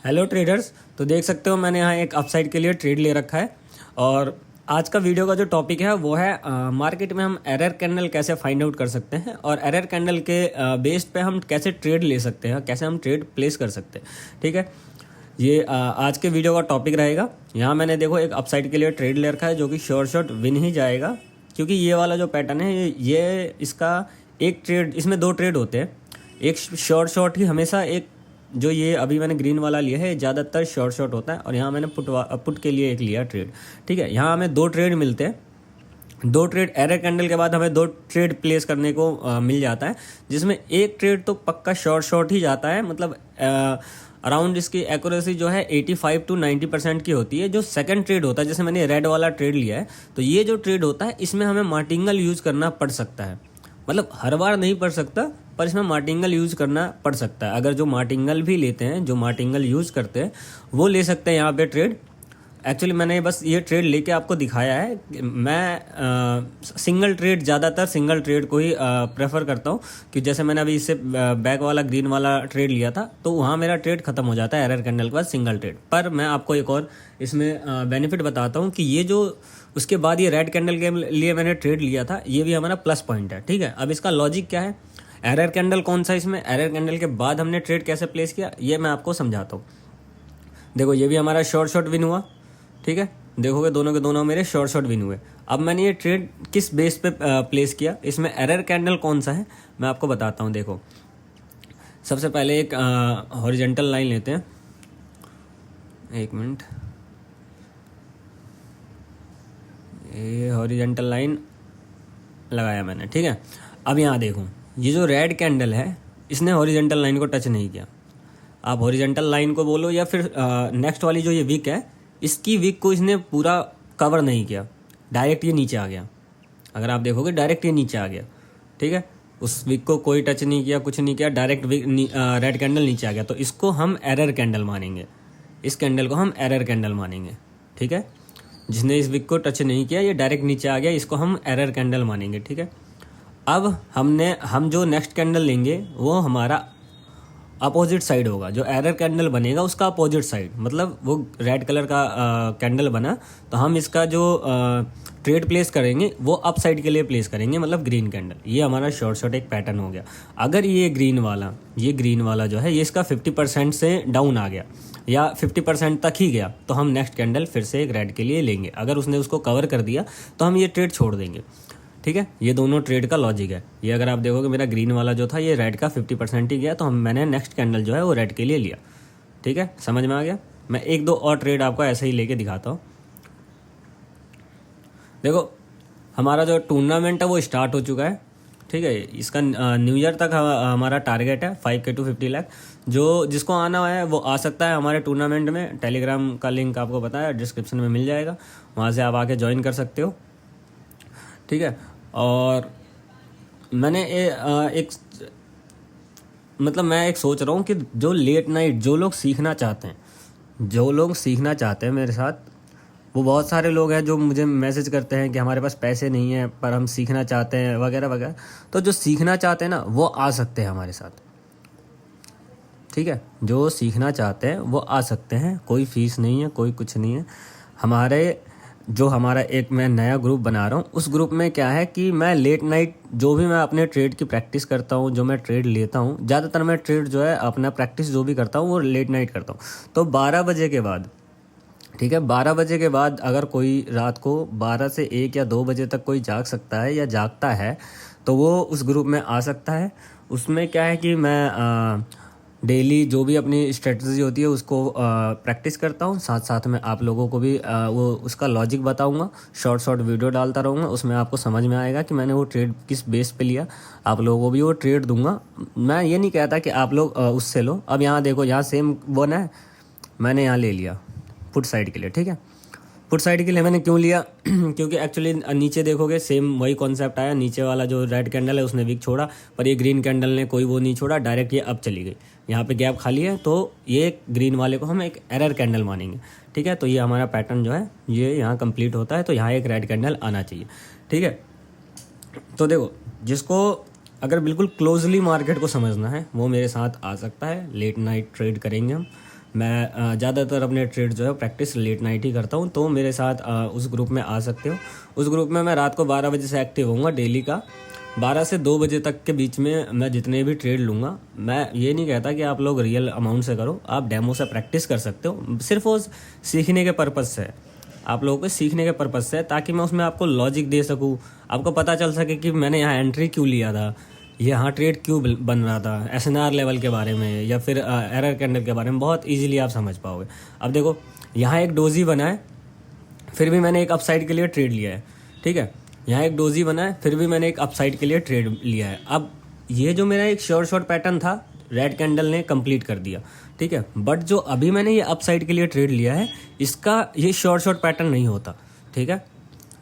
Hello traders. तो देख सकते हो मैंने यहाँ एक अपसाइड के लिए ट्रेड ले रखा है और आज का वीडियो का जो टॉपिक है वो है मार्केट में हम एरर कैंडल कैसे फाइंड आउट कर सकते हैं और एरर कैंडल के बेस्ड पे हम कैसे ट्रेड ले सकते हैं, कैसे हम ट्रेड प्लेस कर सकते हैं। ठीक है, ये आज के वीडियो का टॉपिक रहेगा। यहाँ मैंने देखो एक अपसाइड के लिए ट्रेड ले रखा है जो कि श्योर शॉट विन ही जाएगा, क्योंकि ये वाला जो पैटर्न है ये इसका एक ट्रेड, इसमें दो ट्रेड होते हैं। एक शॉर्ट शॉट ही हमेशा एक, जो ये अभी मैंने ग्रीन वाला लिया है ज़्यादातर शॉर्ट शॉट होता है और यहाँ मैंने पुट के लिए एक लिया ट्रेड। ठीक है, यहाँ हमें दो ट्रेड मिलते हैं। दो ट्रेड एरर कैंडल के बाद हमें दो ट्रेड प्लेस करने को मिल जाता है, जिसमें एक ट्रेड तो पक्का शॉर्ट शॉट ही जाता है, मतलब अराउंड इसकी एक्यूरेसी जो है 85 to 90% की होती है। जो सेकंड ट्रेड होता है, जैसे मैंने रेड वाला ट्रेड लिया है, तो ये जो ट्रेड होता है इसमें हमें मार्टिंगल यूज़ करना पड़ सकता है। मतलब हर बार नहीं पड़ सकता, पर इसमें मार्टिंगल यूज़ करना पड़ सकता है। अगर जो मार्टिंगल भी लेते हैं, जो मार्टिंगल यूज़ करते हैं, वो ले सकते हैं यहाँ पे ट्रेड। एक्चुअली मैंने बस ये ट्रेड लेके आपको दिखाया है। मैं सिंगल ट्रेड, ज़्यादातर सिंगल ट्रेड को ही प्रेफर करता हूँ, कि जैसे मैंने अभी इससे बैक वाला ग्रीन वाला ट्रेड लिया था, तो वहाँ मेरा ट्रेड खत्म हो जाता है एरर कैंडल के बाद सिंगल ट्रेड। पर मैं आपको एक और इसमें बेनिफिट बताता हूँ कि ये जो उसके बाद ये रेड कैंडल के लिए मैंने ट्रेड लिया था, ये भी हमारा प्लस पॉइंट है। ठीक है, अब इसका लॉजिक क्या है, एरर कैंडल कौन सा, इसमें एरर कैंडल के बाद हमने ट्रेड कैसे प्लेस किया, ये मैं आपको समझाता हूँ। देखो, ये भी हमारा शॉर्ट शॉट विन हुआ। ठीक है, देखोगे दोनों के दोनों मेरे शॉर्ट शॉट विन हुए। अब मैंने ये ट्रेड किस बेस पे प्लेस किया, इसमें एरर कैंडल कौन सा है मैं आपको बताता हूँ। देखो, सबसे पहले एक हॉरिजॉन्टल लाइन लेते हैं। एक मिनट, ये हॉरिजॉन्टल लाइन लगाया मैंने। ठीक है, अब यहाँ देखो, ये जो रेड कैंडल है इसने हॉरिजॉन्टल लाइन को टच नहीं किया। आप हॉरिजॉन्टल लाइन को बोलो या फिर नेक्स्ट वाली जो ये विक है, इसकी विक को इसने पूरा कवर नहीं किया, डायरेक्ट ये नीचे आ गया। अगर आप देखोगे डायरेक्ट ये नीचे आ गया। ठीक है, उस विक को कोई टच नहीं किया, कुछ नहीं किया, डायरेक्ट रेड कैंडल नीचे आ गया, तो इसको हम एरर कैंडल मानेंगे। इस कैंडल को हम एरर कैंडल मानेंगे। ठीक है, जिसने इस विक को टच नहीं किया, ये डायरेक्ट नीचे आ गया, इसको हम एरर कैंडल मानेंगे। ठीक है, अब हम जो नेक्स्ट कैंडल लेंगे वो हमारा अपोजिट साइड होगा। जो एरर कैंडल बनेगा उसका अपोजिट साइड, मतलब वो रेड कलर का कैंडल बना, तो हम इसका जो ट्रेड प्लेस करेंगे वो अप साइड के लिए प्लेस करेंगे, मतलब ग्रीन कैंडल। ये हमारा शॉर्ट शॉट एक पैटर्न हो गया। अगर ये ग्रीन वाला जो है ये इसका 50% से डाउन आ गया या 50% तक ही गया, तो हम नेक्स्ट कैंडल फिर से एक रेड के लिए लेंगे। अगर उसने उसको कवर कर दिया तो हम ये ट्रेड छोड़ देंगे। ठीक है, ये दोनों ट्रेड का लॉजिक है। ये अगर आप देखोगे मेरा ग्रीन वाला जो था ये रेड का 50% ही गया, तो मैंने नेक्स्ट कैंडल जो है वो रेड के लिए लिया। ठीक है, समझ में आ गया। मैं एक दो और ट्रेड आपको ऐसे ही लेके दिखाता हूँ। देखो, हमारा जो टूर्नामेंट है वो स्टार्ट हो चुका है। ठीक है, इसका न्यू ईयर तक हमारा टारगेट है 5K to 50 लाख। जिसको आना है वो आ सकता है हमारे टूर्नामेंट में। टेलीग्राम का लिंक आपको पता है डिस्क्रिप्शन में मिल जाएगा, वहाँ से आप आके ज्वाइन कर सकते हो। ठीक है, और मैंने मैं एक सोच रहा हूँ कि जो लेट नाइट जो लोग सीखना चाहते हैं मेरे साथ, वो बहुत सारे लोग हैं जो मुझे मैसेज करते हैं कि हमारे पास पैसे नहीं है पर हम सीखना चाहते हैं वगैरह वगैरह। तो जो सीखना चाहते हैं ना वो आ सकते हैं हमारे साथ। ठीक है, जो सीखना चाहते हैं वो आ सकते हैं, कोई फीस नहीं है, कोई कुछ नहीं है। हमारा एक मैं नया ग्रुप बना रहा हूँ, उस ग्रुप में क्या है कि मैं लेट नाइट जो भी मैं अपने ट्रेड की प्रैक्टिस करता हूँ, जो मैं ट्रेड लेता हूँ, ज़्यादातर मैं ट्रेड जो है अपना प्रैक्टिस जो भी करता हूँ वो लेट नाइट करता हूँ। तो 12 बजे के बाद, ठीक है, 12 बजे के बाद अगर कोई रात को 12 से 1 या 2 बजे तक कोई जाग सकता है या जागता है तो वो उस ग्रुप में आ सकता है। उसमें क्या है कि मैं डेली जो भी अपनी स्ट्रेटजी होती है उसको प्रैक्टिस करता हूँ, साथ साथ में आप लोगों को भी वो उसका लॉजिक बताऊँगा। शॉर्ट वीडियो डालता रहूँगा, उसमें आपको समझ में आएगा कि मैंने वो ट्रेड किस बेस पे लिया। आप लोगों को भी वो ट्रेड दूंगा। मैं ये नहीं कहता कि आप लोग उससे लो। अब यहाँ देखो, यहाँ सेम वन है, मैंने यहाँ ले लिया पुट साइड के लिए। ठीक है, पुट साइड के लिए मैंने क्यों लिया क्योंकि एक्चुअली नीचे देखोगे सेम वही कॉन्सेप्ट आया। नीचे वाला जो रेड कैंडल है उसने विक छोड़ा, पर ये ग्रीन कैंडल ने कोई वो नहीं छोड़ा, डायरेक्ट ये अप चली गई। यहाँ पे गैप खाली है, तो ये ग्रीन वाले को हम एक एरर कैंडल मानेंगे। ठीक है, तो ये हमारा पैटर्न जो है ये यहाँ कंप्लीट होता है, तो यहाँ एक रेड कैंडल आना चाहिए। ठीक है, तो देखो, जिसको अगर बिल्कुल क्लोजली मार्केट को समझना है वो मेरे साथ आ सकता है। लेट नाइट ट्रेड करेंगे हम। मैं ज़्यादातर अपने ट्रेड जो है प्रैक्टिस लेट नाइट ही करता हूँ, तो मेरे साथ उस ग्रुप में आ सकते हो। उस ग्रुप में मैं रात को 12 बजे से एक्टिव होऊंगा डेली का। 12 से 2 बजे तक के बीच में मैं जितने भी ट्रेड लूँगा, मैं ये नहीं कहता कि आप लोग रियल अमाउंट से करो, आप डेमो से प्रैक्टिस कर सकते हो। सिर्फ वो सीखने के पर्पज़ से, आप लोगों को सीखने के पर्पज़ से, ताकि मैं उसमें आपको लॉजिक दे सकूँ, आपको पता चल सके कि मैंने यहाँ एंट्री क्यों लिया था, यहाँ ट्रेड क्यों बन रहा था, एसएनआर लेवल के बारे में या फिर एरर कैंडल के बारे में बहुत इजीली आप समझ पाओगे। अब देखो यहाँ एक डोजी बना है, फिर भी मैंने एक अपसाइड के लिए ट्रेड लिया है, ठीक है। यहाँ एक डोजी बना है, फिर भी मैंने एक अपसाइड के लिए ट्रेड लिया है। अब ये जो मेरा एक शॉर्ट पैटर्न था, रेड कैंडल ने कंप्लीट कर दिया, ठीक है। बट जो अभी मैंने ये अपसाइड के लिए ट्रेड लिया है, इसका ये शॉर्ट पैटर्न नहीं होता, ठीक है।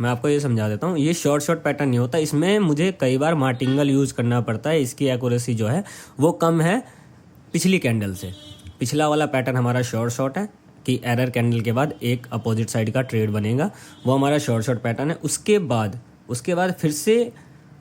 मैं आपको ये समझा देता हूँ, ये शॉर्ट पैटर्न नहीं होता, इसमें मुझे कई बार मार्टिंगल यूज़ करना पड़ता है। इसकी एक्यूरेसी जो है वो कम है पिछली कैंडल से। पिछला वाला पैटर्न हमारा शॉर्ट है कि एरर कैंडल के बाद एक अपोजिट साइड का ट्रेड बनेगा, वो हमारा शॉर्ट पैटर्न है। उसके बाद फिर से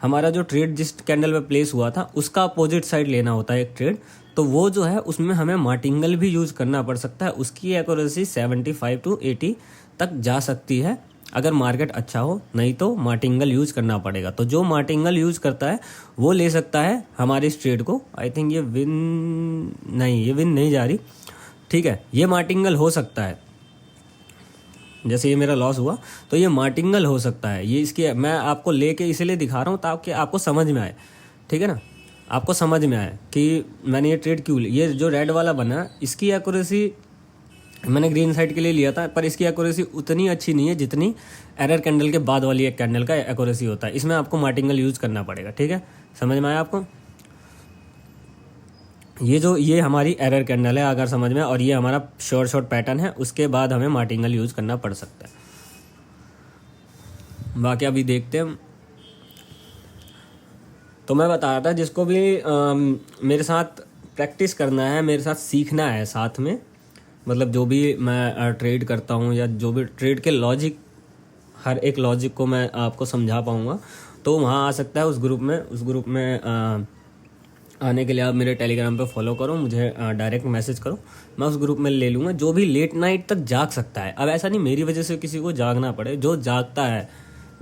हमारा जो ट्रेड जिस कैंडल पे प्लेस हुआ था उसका अपोजिट साइड लेना होता है एक ट्रेड, तो वो जो है उसमें हमें मार्टिंगल भी यूज़ करना पड़ सकता है। उसकी एक्यूरेसी 75 to 80 तक जा सकती है अगर मार्केट अच्छा हो, नहीं तो मार्टिंगल यूज़ करना पड़ेगा। तो जो मार्टिंगल यूज़ करता है वो ले सकता है हमारे इस ट्रेड को। आई थिंक ये विन नहीं जा रही, ठीक है। ये मार्टिंगल हो सकता है, जैसे ये मेरा लॉस हुआ तो ये मार्टिंगल हो सकता है। ये इसकी मैं आपको लेके इसलिए दिखा रहा हूँ ताकि आपको समझ में आए, ठीक है ना, आपको समझ में आए कि मैंने ये ट्रेड क्यों लिया। ये जो रेड वाला बना, इसकी एक्यूरेसी मैंने ग्रीन साइड के लिए लिया था, पर इसकी एक्यूरेसी उतनी अच्छी नहीं है जितनी एरर कैंडल के बाद वाली एक कैंडल का एक्यूरेसी होता है। इसमें आपको मार्टिंगल यूज़ करना पड़ेगा, ठीक है। समझ में आया आपको? ये हमारी एरर कैंडल है अगर समझ में, और ये हमारा शॉर्ट पैटर्न है, उसके बाद हमें मार्टिंगल यूज़ करना पड़ सकता है। बाकी अभी देखते हैं। तो मैं बता रहा था जिसको भी मेरे साथ प्रैक्टिस करना है, मेरे साथ सीखना है साथ में, मतलब जो भी मैं ट्रेड करता हूँ या जो भी ट्रेड के लॉजिक, हर एक लॉजिक को मैं आपको समझा पाऊँगा, तो वहाँ आ सकता है उस ग्रुप में आने के लिए आप मेरे टेलीग्राम पे फॉलो करो, मुझे डायरेक्ट मैसेज करो, मैं उस ग्रुप में ले लूँगा। जो भी लेट नाइट तक जाग सकता है, अब ऐसा नहीं मेरी वजह से किसी को जागना पड़े, जो जागता है,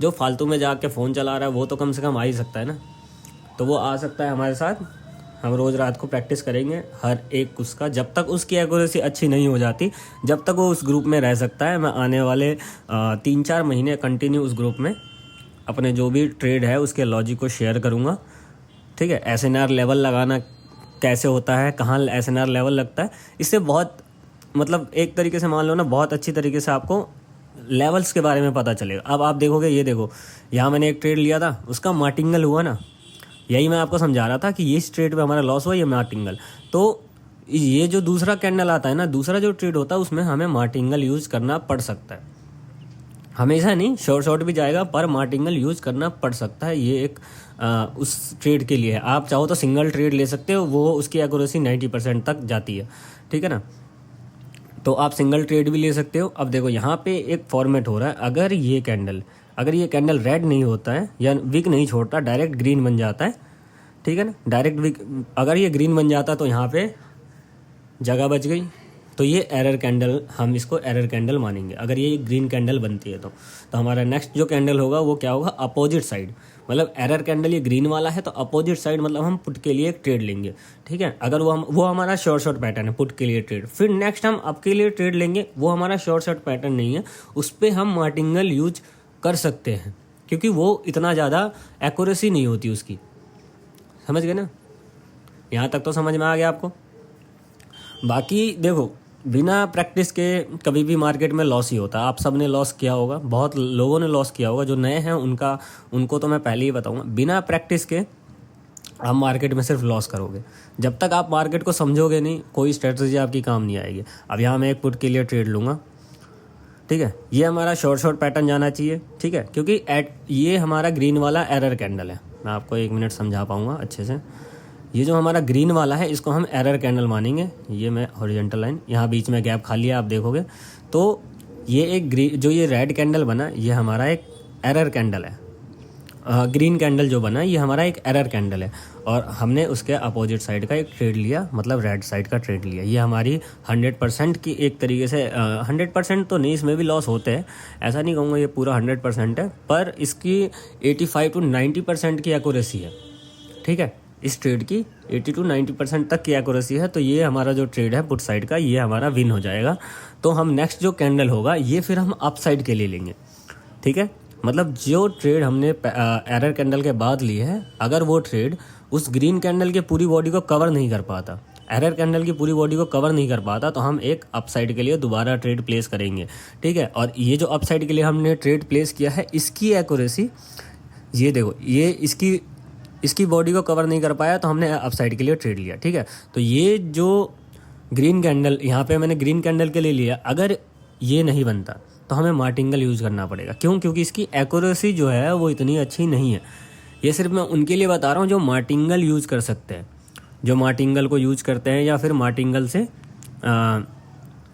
जो फालतू में जाग के फ़ोन चला रहा है, वो तो कम से कम आ ही सकता है ना, तो वो आ सकता है हमारे साथ। हम रोज़ रात को प्रैक्टिस करेंगे हर एक उसका, जब तक उसकी एक्यूरेसी अच्छी नहीं हो जाती, जब तक वो उस ग्रुप में रह सकता है। मैं आने वाले 3-4 महीने कंटिन्यू उस ग्रुप में अपने जो भी ट्रेड है उसके लॉजिक को शेयर करूँगा, ठीक है। एसएनआर लेवल लगाना कैसे होता है, कहाँ एसएनआर लेवल लगता है, इससे बहुत, मतलब एक तरीके से मान लो ना, बहुत अच्छी तरीके से आपको लेवल्स के बारे में पता चलेगा। अब आप देखोगे, ये देखो यहाँ मैंने एक ट्रेड लिया था, उसका मार्टिंगल हुआ ना, यही मैं आपको समझा रहा था कि ये ट्रेड पे हमारा लॉस हुआ, ये मार्टिंगल। तो ये जो दूसरा कैंडल आता है ना, दूसरा जो ट्रेड होता है, उसमें हमें मार्टिंगल यूज़ करना पड़ सकता है। हमेशा नहीं, शॉर्ट भी जाएगा, पर मार्टिंगल यूज़ करना पड़ सकता है। ये एक उस ट्रेड के लिए है। आप चाहो तो सिंगल ट्रेड ले सकते हो, वो उसकी एक्यूरेसी 90% तक जाती है, ठीक है ना, तो आप सिंगल ट्रेड भी ले सकते हो। अब देखो यहाँ पे एक फॉर्मेट हो रहा है, अगर ये कैंडल रेड नहीं होता है या विक नहीं छोड़ता, डायरेक्ट ग्रीन बन जाता है, ठीक है ना, डायरेक्ट विक, अगर ये ग्रीन बन जाता तो यहाँ पे जगह बच गई, तो ये एरर कैंडल, हम इसको एरर कैंडल मानेंगे। अगर ये ग्रीन कैंडल बनती है तो हमारा नेक्स्ट जो कैंडल होगा वो क्या होगा, अपोजिट साइड, मतलब एरर कैंडल ये ग्रीन वाला है तो अपोजिट साइड मतलब हम पुट के लिए एक ट्रेड लेंगे, ठीक है। अगर वो हमारा शॉर्ट पैटर्न है, पुट के लिए ट्रेड, फिर नेक्स्ट हम अप के लिए ट्रेड लेंगे, वो हमारा शॉर्ट पैटर्न नहीं है, उस पर हम मार्टिंगल यूज कर सकते हैं, क्योंकि वो इतना ज़्यादा एक्यूरेसी नहीं होती उसकी। समझ गए ना, यहाँ तक तो समझ में आ गया आपको। बाकी देखो, बिना प्रैक्टिस के कभी भी मार्केट में लॉस ही होता है। आप सब ने लॉस किया होगा, बहुत लोगों ने लॉस किया होगा, जो नए हैं उनको तो मैं पहले ही बताऊंगा, बिना प्रैक्टिस के आप मार्केट में सिर्फ लॉस करोगे। जब तक आप मार्केट को समझोगे नहीं, कोई स्ट्रेटजी आपकी काम नहीं आएगी। अब यहाँ मैं एक पुट के लिए ट्रेड लूँगा, ठीक है, ये हमारा शॉर्ट पैटर्न जाना चाहिए, ठीक है, क्योंकि ये हमारा ग्रीन वाला एरर कैंडल है। मैं आपको 1 मिनट समझा पाऊँगा अच्छे से। ये जो हमारा ग्रीन वाला है, इसको हम एरर कैंडल मानेंगे। ये मैं हॉरिजॉन्टल लाइन, यहाँ बीच में गैप खाली है, आप देखोगे तो ये एक जो ये रेड कैंडल बना, ये हमारा एक एरर कैंडल है। ग्रीन कैंडल जो बना ये हमारा एक एरर कैंडल है और हमने उसके अपोजिट साइड का एक ट्रेड लिया, मतलब रेड साइड का ट्रेड लिया। ये हमारी 100% की एक तरीके से 100% तो नहीं, इसमें भी लॉस होते हैं, ऐसा नहीं कहूँगा ये पूरा 100% है, पर इसकी 85 to 90% की एक्यूरेसी है। ठीक है, इस ट्रेड की 80 to 90% तक की एक्यूरेसी है। तो ये हमारा जो ट्रेड है पुट साइड का, ये हमारा विन हो जाएगा। तो हम नेक्स्ट जो कैंडल होगा ये फिर हम अप साइड के लिए लेंगे। ठीक है, मतलब जो ट्रेड हमने एरर कैंडल के बाद ली है, अगर वो ट्रेड उस ग्रीन कैंडल के पूरी बॉडी को कवर नहीं कर पाता, एरर कैंडल की पूरी बॉडी को कवर नहीं कर पाता, तो हम एक अप साइड के लिए दोबारा ट्रेड प्लेस करेंगे। ठीक है, और ये जो अप साइड के लिए हमने ट्रेड प्लेस किया है, इसकी एक्यूरेसी ये देखो, ये इसकी बॉडी को कवर नहीं कर पाया तो हमने अप साइड के लिए ट्रेड लिया। ठीक है, तो ये जो ग्रीन कैंडल यहाँ पे मैंने ग्रीन कैंडल के लिए लिया, अगर ये नहीं बनता तो हमें मार्टिंगल यूज़ करना पड़ेगा। क्यों? क्योंकि इसकी एक्यूरेसी जो है वो इतनी अच्छी नहीं है। ये सिर्फ मैं उनके लिए बता रहा हूँ जो मार्टिंगल यूज़ कर सकते हैं, जो मार्टिंगल को यूज़ करते हैं या फिर मार्टिंगल से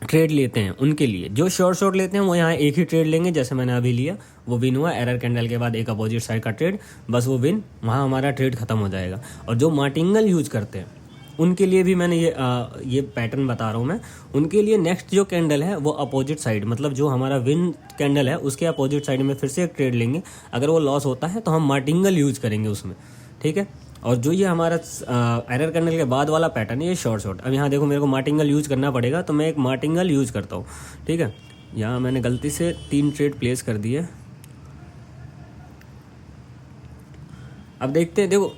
ट्रेड लेते हैं, उनके लिए। जो शॉर्ट लेते हैं वो यहाँ एक ही ट्रेड लेंगे, जैसे मैंने अभी लिया, वो विन हुआ। एरर कैंडल के बाद एक अपोजिट साइड का ट्रेड, बस वो विन, वहाँ हमारा ट्रेड खत्म हो जाएगा। और जो मार्टिंगल यूज़ करते हैं उनके लिए भी मैंने ये पैटर्न बता रहा हूँ मैं, उनके लिए नेक्स्ट जो कैंडल है वो अपोजिट साइड, मतलब जो हमारा विन कैंडल है उसके अपोजिट साइड में फिर से एक ट्रेड लेंगे। अगर वो लॉस होता है तो हम मार्टिंगल यूज़ करेंगे उसमें। ठीक है, और जो ये हमारा एरर कैंडल के बाद वाला पैटर्न है ये शॉर्ट। अब यहाँ देखो, मेरे को मार्टिंगल यूज़ करना पड़ेगा, तो मैं एक मार्टिंगल यूज़ करता हूँ। ठीक है, यहाँ मैंने गलती से 3 ट्रेड प्लेस कर दिए। अब देखते हैं, देखो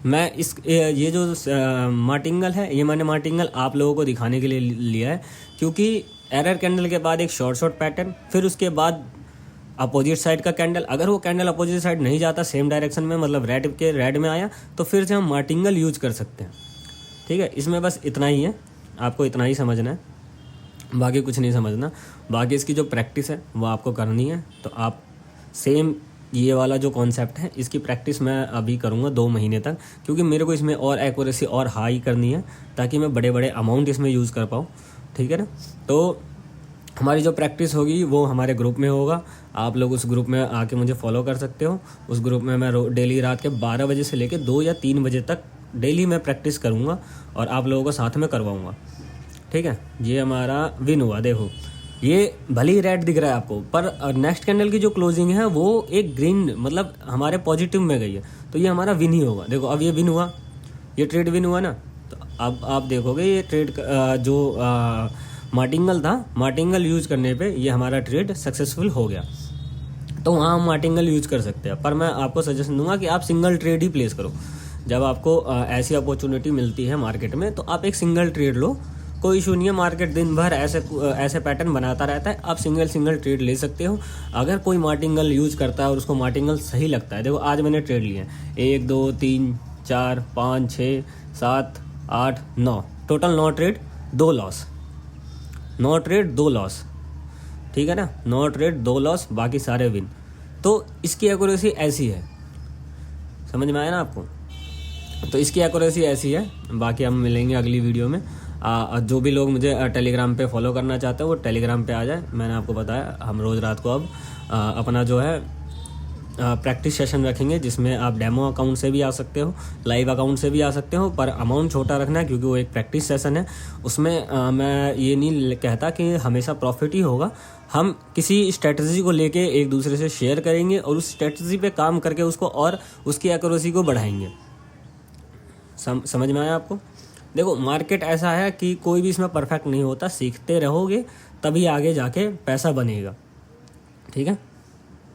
मैं ये जो मार्टिंगल है, ये मैंने मार्टिंगल आप लोगों को दिखाने के लिए लिया है, क्योंकि एरर कैंडल के बाद एक शॉर्ट पैटर्न, फिर उसके बाद अपोजिट साइड का कैंडल। अगर वो कैंडल अपोजिट साइड नहीं जाता सेम डायरेक्शन में, मतलब रेड में आया, तो फिर से हम मार्टिंगल यूज़ कर सकते हैं। ठीक है, इसमें बस इतना ही है, आपको इतना ही समझना है, बाकी कुछ नहीं समझना। बाकी इसकी जो प्रैक्टिस है वो आपको करनी है। तो आप सेम ये वाला जो कॉन्सेप्ट है इसकी प्रैक्टिस मैं अभी करूँगा 2 महीने तक, क्योंकि मेरे को इसमें और एक्यूरेसी और हाई करनी है, ताकि मैं बड़े बड़े अमाउंट इसमें यूज़ कर पाऊँ। ठीक है ना, तो हमारी जो प्रैक्टिस होगी वो हमारे ग्रुप में होगा। आप लोग उस ग्रुप में आके मुझे फॉलो कर सकते हो। उस ग्रुप में मैं डेली रात के 12 बजे से लेकर 2 या 3 बजे तक डेली मैं प्रैक्टिस करूँगा और आप लोगों को साथ में करवाऊँगा। ठीक है, ये हमारा विन हुआ। देखो, ये भले ही रेड दिख रहा है आपको, पर नेक्स्ट कैंडल की जो क्लोजिंग है वो एक ग्रीन, मतलब हमारे पॉजिटिव में गई है, तो ये हमारा विन ही होगा। देखो, अब ये विन हुआ, ये ट्रेड विन हुआ ना, तो अब आप देखोगे ये ट्रेड जो मार्टिंगल था, मार्टिंगल यूज़ करने पे ये हमारा ट्रेड सक्सेसफुल हो गया। तो वहाँ हम मार्टिंगल यूज़ कर सकते हैं, पर मैं आपको सजेशन दूंगा कि आप सिंगल ट्रेड ही प्लेस करो। जब आपको ऐसी अपॉर्चुनिटी मिलती है मार्केट में, तो आप एक सिंगल ट्रेड लो, कोई इशू नहीं है। मार्केट दिन भर ऐसे पैटर्न बनाता रहता है, आप सिंगल ट्रेड ले सकते हो। अगर कोई मार्टिंगल यूज़ करता है और उसको मार्टिंगल सही लगता है, देखो आज मैंने ट्रेड लिए 1 2 3 4 5 6 7 8 9, total 9 trade 2 loss, 9 trade 2 loss. ठीक है ना, 9 ट्रेड 2 लॉस, बाकी सारे विन। तो इसकी एक्यूरेसी ऐसी है, समझ में आया ना आपको? तो इसकी एक्यूरेसी ऐसी है। बाकी हम मिलेंगे अगली वीडियो में। जो भी लोग मुझे टेलीग्राम पे फॉलो करना चाहते हैं वो टेलीग्राम पे आ जाए। मैंने आपको बताया हम रोज़ रात को अब अपना जो है प्रैक्टिस सेशन रखेंगे, जिसमें आप डेमो अकाउंट से भी आ सकते हो, लाइव अकाउंट से भी आ सकते हो, पर अमाउंट छोटा रखना है क्योंकि वो एक प्रैक्टिस सेशन है। उसमें मैं ये नहीं कहता कि हमेशा प्रॉफिट ही होगा। हम किसी स्ट्रेटजी को लेके एक दूसरे से शेयर करेंगे और उस स्ट्रेटजी पे काम करके उसको और उसकी एक्यूरेसी को बढ़ाएंगे। समझ में आया आपको? देखो, मार्केट ऐसा है कि कोई भी इसमें परफेक्ट नहीं होता, सीखते रहोगे तभी आगे जाके पैसा बनेगा। ठीक है।